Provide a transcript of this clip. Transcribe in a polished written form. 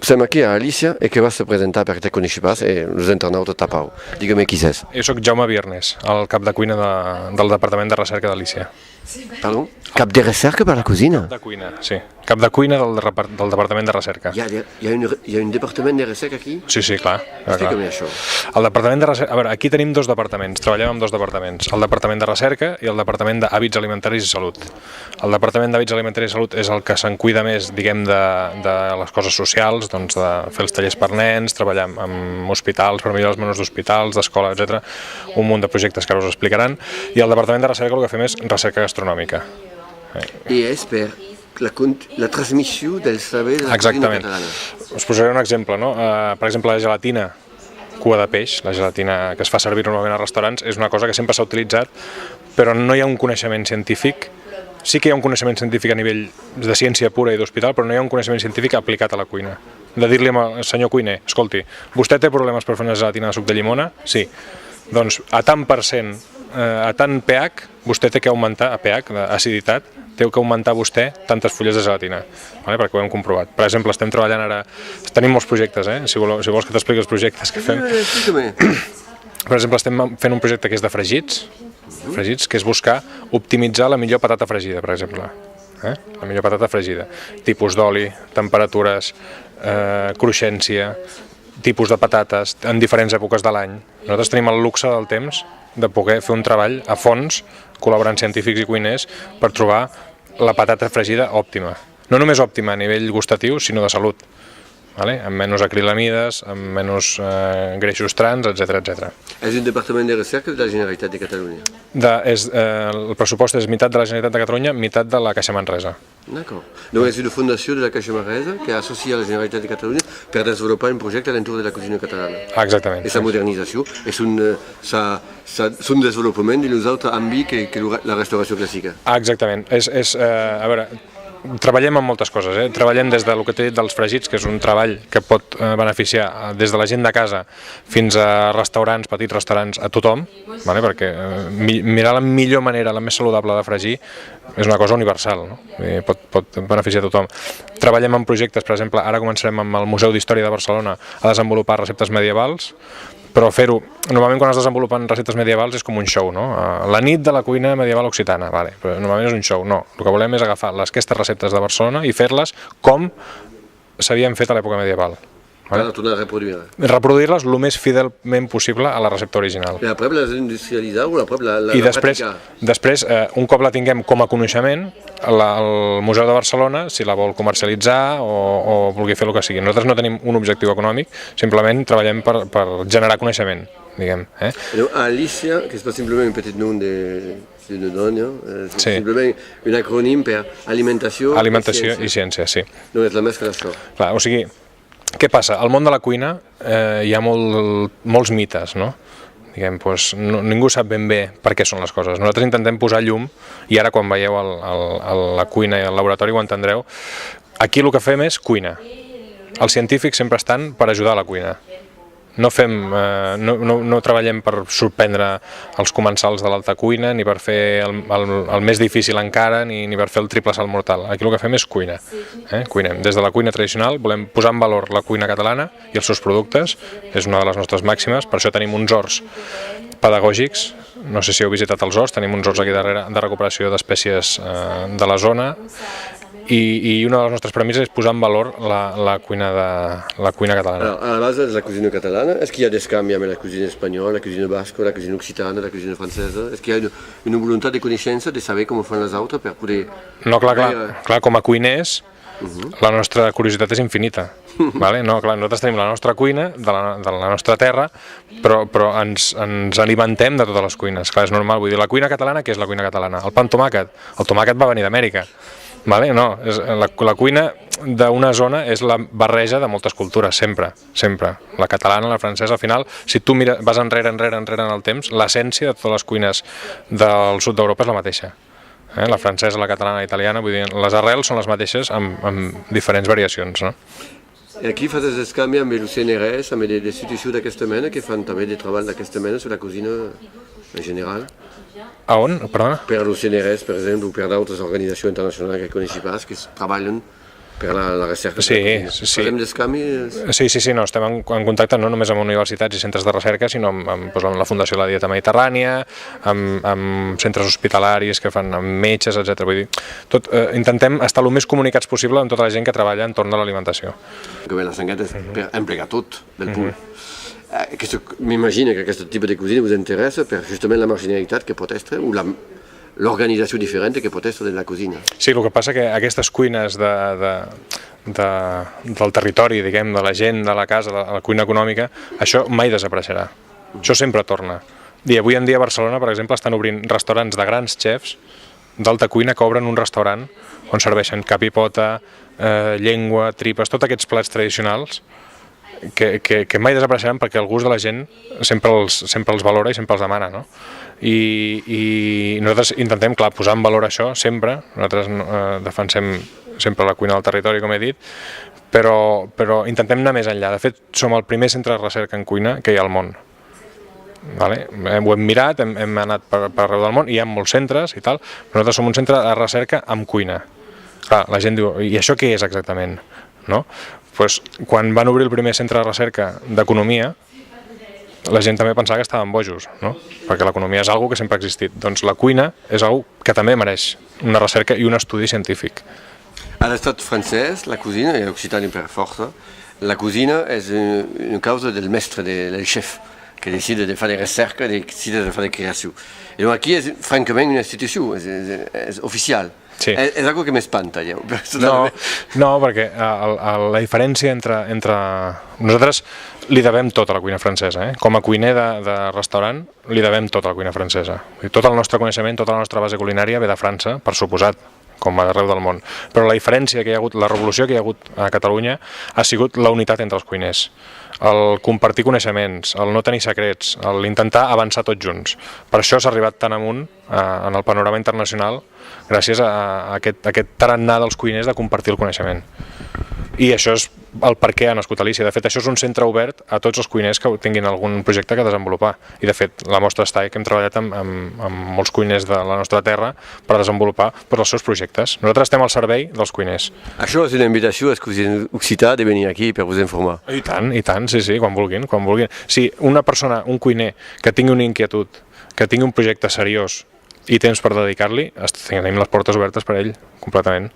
Som aquí a Alicia e que vas a presentar perquè te coneixi pas e els internautes tapau. Digue-me qui és. Jo soc Jaume Viernes, el cap de cuina del Departament de Recerca d'Alicia. Perdó? Cap de recerca per la cuina? Cap de cuina, sí. Cap de cuina del Departament de Recerca. Hi ha un departament de recerca aquí? Sí, clar. Explica-me això. El Departament de Recerca... A veure, aquí tenim dos departaments, treballem amb dos departaments, el Departament de Recerca i el Departament d'Hàbits Alimentaris i Salut. El Departament d'Hàbits Alimentaris i Salut és el que se'n cuida més, diguem, de les coses socials, doncs de fer els tallers per nens, treballar amb hospitals, per millorar els menús d'hospitals, d'escola, etc. Un munt de projectes que ara us explicaran. I el Departament de Recerca el que fem és recerca gastronòmica. I és per la transmissió del saber de la cuina catalana. Us posaré un exemple, no? Per exemple, la gelatina cua de peix, la gelatina que es fa servir normalment a restaurants, és una cosa que sempre s'ha utilitzat, però no hi ha un coneixement científic. Sí que hi ha un coneixement científic a nivell de ciència pura i d'hospital, però no hi ha un coneixement científic aplicat a la cuina. De dir-li al senyor cuiner, escolti, vostè té problemes per fer una gelatina de suc de llimona? Sí. Doncs a tant percent, a tant pH, vostè té que augmentar, a pH, d'aciditat, té que augmentar vostè tantes fulles de gelatina, perquè ho hem comprovat. Per exemple, estem treballant ara, tenim molts projectes, si vols que t'expliqui els projectes que fem. Per exemple, estem fent un projecte que és de fregits, que és buscar optimitzar la millor patata fregida, per exemple. La millor patata fregida. Tipus d'oli, temperatures, cruixència, tipus de patates en diferents èpoques de l'any. Nosaltres tenim el luxe del temps de poder fer un treball a fons, col·laborant científics i cuiners, per trobar la patata fregida òptima. No només òptima a nivell gustatiu, sinó de salut, amb menys acrilamides, amb menys greixos trans, etc. És un departament de recerca de la Generalitat de Catalunya? El pressupost és meitat de la Generalitat de Catalunya, meitat de la Caixa Manresa. D'accord. Donc és una fundació de la Caixa Manresa que associa a la Generalitat de Catalunya per desenvolupar un projecte a l'entorn de la cuina catalana. Exactament. I la modernització és un desenvolupament de l'altre àmbit que la restauració clàssica. Exactament. A veure, treballem amb moltes coses. Treballem des del que t'he dit dels fregits, que és un treball que pot beneficiar des de la gent de casa fins a restaurants, petits restaurants, a tothom, perquè mirar la millor manera, la més saludable de fregir, és una cosa universal, pot beneficiar a tothom. Treballem en projectes, per exemple, ara començarem amb el Museu d'Història de Barcelona a desenvolupar receptes medievals, però fer-ho, normalment quan es desenvolupen receptes medievals és com un show, no? La nit de la cuina medieval occitana, però normalment és un show, no. El que volem és agafar aquestes receptes de Barcelona i fer-les com s'havien fet a l'època medieval. Per tornar a reproduir. Reproduir-les el més fidelment possible a la recepta original. I després les industrialitzar o després la practicar? I després, un cop la tinguem com a coneixement, el Museu de Barcelona, si la vol comercialitzar o vulgui fer el que sigui. Nosaltres no tenim un objectiu econòmic, simplement treballem per generar coneixement, diguem. Alicia, que és pas simplement un petit nom d'una dona, és simplement un acrònim per alimentació i ciència, sí. No és la més que d'això. Clar, o sigui, què passa? Al món de la cuina hi ha molts mites, no? Ningú sap ben bé per què són les coses. Nosaltres intentem posar llum, i ara quan veieu la cuina i el laboratori ho entendreu. Aquí el que fem és cuina. Els científics sempre estan per ajudar a la cuina. No treballem per sorprendre els comensals de l'alta cuina, ni per fer el més difícil encara, ni per fer el triple salt mortal. Aquí el que fem és cuina. Cuinem. Des de la cuina tradicional volem posar en valor la cuina catalana i els seus productes, és una de les nostres màximes, per això tenim uns horts pedagògics. No sé si heu visitat els horts, tenim uns horts aquí darrere de recuperació d'espècies de la zona, i una de les nostres premisses és posar en valor la cuina catalana. A la base de la cuina catalana, és que hi ha descanvi amb la cuina espanyola, la cuina basca, la cuina occitana, la cuina francesa? És que hi ha una voluntat de coneixença, de saber com ho fan les altres per poder... No, clar, com a cuiners, la nostra curiositat és infinita. Nosaltres tenim la nostra cuina, de la nostra terra, però ens alimentem de totes les cuines. Clar, és normal, vull dir, la cuina catalana, què és la cuina catalana? El pa amb tomàquet. El tomàquet va venir d'Amèrica. No, la cuina d'una zona és la barreja de moltes cultures, sempre. La catalana, la francesa, al final, si tu vas enrere en el temps, l'essència de totes les cuines del sud d'Europa és la mateixa. La francesa, la catalana, la italiana, vull dir, les arrels són les mateixes amb diferents variacions, no? I aquí fas el canvi amb el CNRS, amb les institucions d'aquesta mena, que fan també de treball d'aquesta mena sobre la cuina en general. A on? Perdona? Per el CNRS, per exemple, o per d'altres organitzacions internacionals que coneixi pas, que treballen per la recerca. Sí. Farem d'escanvis? Sí, no, estem en contacte no només amb universitats i centres de recerca, sinó amb la Fundació de la Dieta Mediterrània, amb centres hospitalaris que fan amb metges, etc. Vull dir, intentem estar el més comunicats possible amb tota la gent que treballa entorn de l'alimentació. La sangueta és per emplegar tot del punt. M'imagino que aquest tipus de cuina us interessa per justament la marginalitat que pot estar o l'organització diferent que pot estar en la cuina. Sí, el que passa que aquestes cuines del territori, diguem, de la gent, de la casa, de la cuina econòmica, això mai desapareixerà. Això sempre torna. I avui en dia a Barcelona, per exemple, estan obrint restaurants de grans xefs d'alta cuina que obren un restaurant on serveixen cap i pota, llengua, tripes, tots aquests plats tradicionals que mai desapareixeran perquè el gust de la gent sempre els valora i sempre els demana, no? I nosaltres intentem, clar, posar en valor això sempre. Nosaltres defensem sempre la cuina del territori, com he dit, però intentem anar més enllà. De fet, som el primer centre de recerca en cuina que hi ha al món. Ho hem mirat, hem anat per arreu del món, hi ha molts centres i tal, però nosaltres som un centre de recerca amb cuina. Clar, la gent diu, i això què és exactament? Pues, quan van obrir el primer centre de recerca d'economia, la gent també pensava que estaven bojos, no? Perquè l'economia és una que sempre ha existit. Doncs la cuina és una que també mereix una recerca i un estudi científic. A l'estat francès, la cuina, i a l'Occitània per força, la cuina és una causa del mestre, del chef, que decide de fer de recerca, que decide de fer de creació. I doncs aquí és francament una institució, és oficial. Sí. És una que m'espanta, ja. No, perquè la diferència entre... Nosaltres li devem tot a la cuina francesa. Com a cuiner de restaurant, li devem tot a la cuina francesa. Tot el nostre coneixement, tota la nostra base culinària ve de França, per suposat, com a d'arreu del món. Però la diferència que hi ha hagut, la revolució que hi ha hagut a Catalunya, ha sigut la unitat entre els cuiners. El compartir coneixements, el no tenir secrets, l'intentar avançar tots junts. Per això s'ha arribat tan amunt en el panorama internacional gràcies a aquest tarannà dels cuiners de compartir el coneixement. I això és el per què ha nascut Alícia. De fet, això és un centre obert a tots els cuiners que tinguin algun projecte que desenvolupar. I de fet, la mostra està que hem treballat amb molts cuiners de la nostra terra per desenvolupar els seus projectes. Nosaltres estem al servei dels cuiners. Això és una invitació als cuiners occità de venir aquí per vos informar. I tant, sí, quan vulguin. Si una persona, un cuiner, que tingui una inquietud, que tingui un projecte seriós i temps per dedicar-li, tenim les portes obertes per a ell, completament.